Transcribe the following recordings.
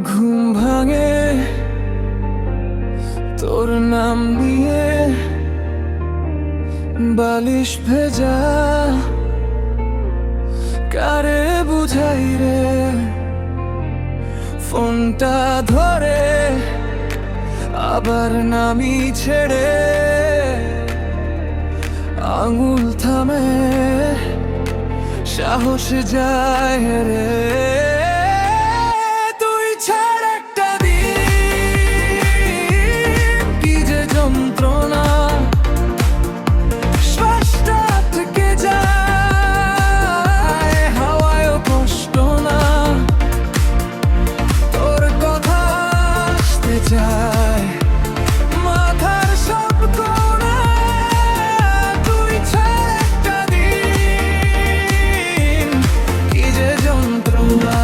ঘুম ভাঙে তোর নাম নিয়ে, বালিশ ভেজা কারে বুঝাই রে। ফোনটা ধরে আবার নামি ছেড়ে, আঙুল থামে সাহস যায় রে। তুই ছাড় একটা দিন, কি যে যন্ত্রণা, শ্বাসটা থেকে যায় হাওয়ায়ও কষ্ট না। তোর কথা আসতে চায় মাথার সব কোণা। তুই ছাড় একটা দিন, কি যে যন্ত্রণা।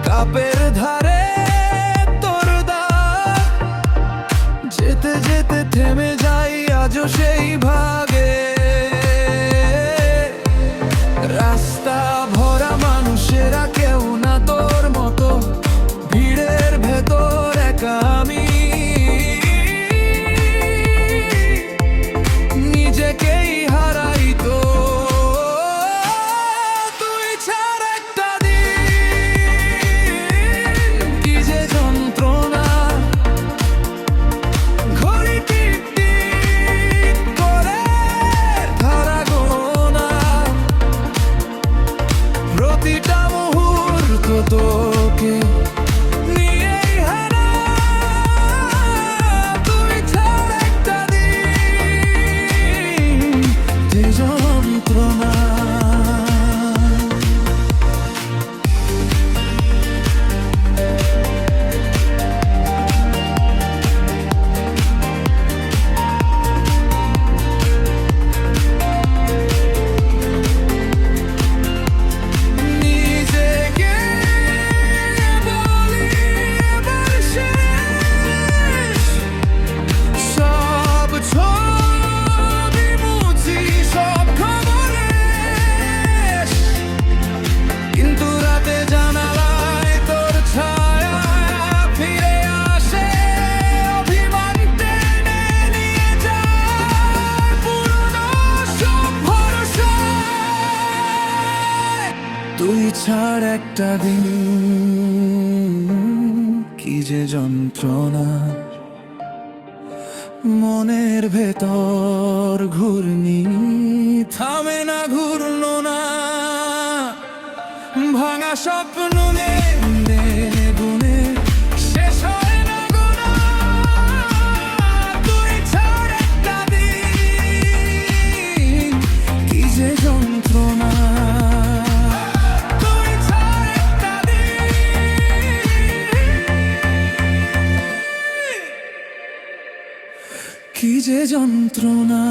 কাপের ধারে তোর দাগ, যেতে যেতে থেমে যাই আজও সেই ভাগে। রাস্তা ভরা মানুষেরা, কেউ না তোর মতো, ভিড়ের ভেতর একা আমি নিজেকেই হারাই তো। তুই ছাড় একটা দিন, কি যে যন্ত্রণা, ঘড়ি টিক টিক করে ধারা গোনা। প্রতিটা মুহূর্ত তোকে নিয়েই হারা। তুই ছাড় একটা দিন, যে যন্ত্রণা। নিজেকে বলি এবার শেষ, সব ছবি মুছি, সব খবরের। কিন্তু রাতে জানালায় তোর ছায়া ফিরে আসে, অভিমান টেনে নিয়ে যায় পুরনো সব ভরসা। তুই ছাড় একটা দিন, কি যে যন্ত্রণা, মনের ভেতর ঘূর্ণি থামে না, ঘূর্ণো না। ভাঙা স্বপ্ন নেন্দে গুনে শেষ হয় না গোনা। তুই ছাড় একটা দিন, কি যে যন্ত্রণা। তুই ছাড় একটা দিন, কি যে যন্ত্রণা।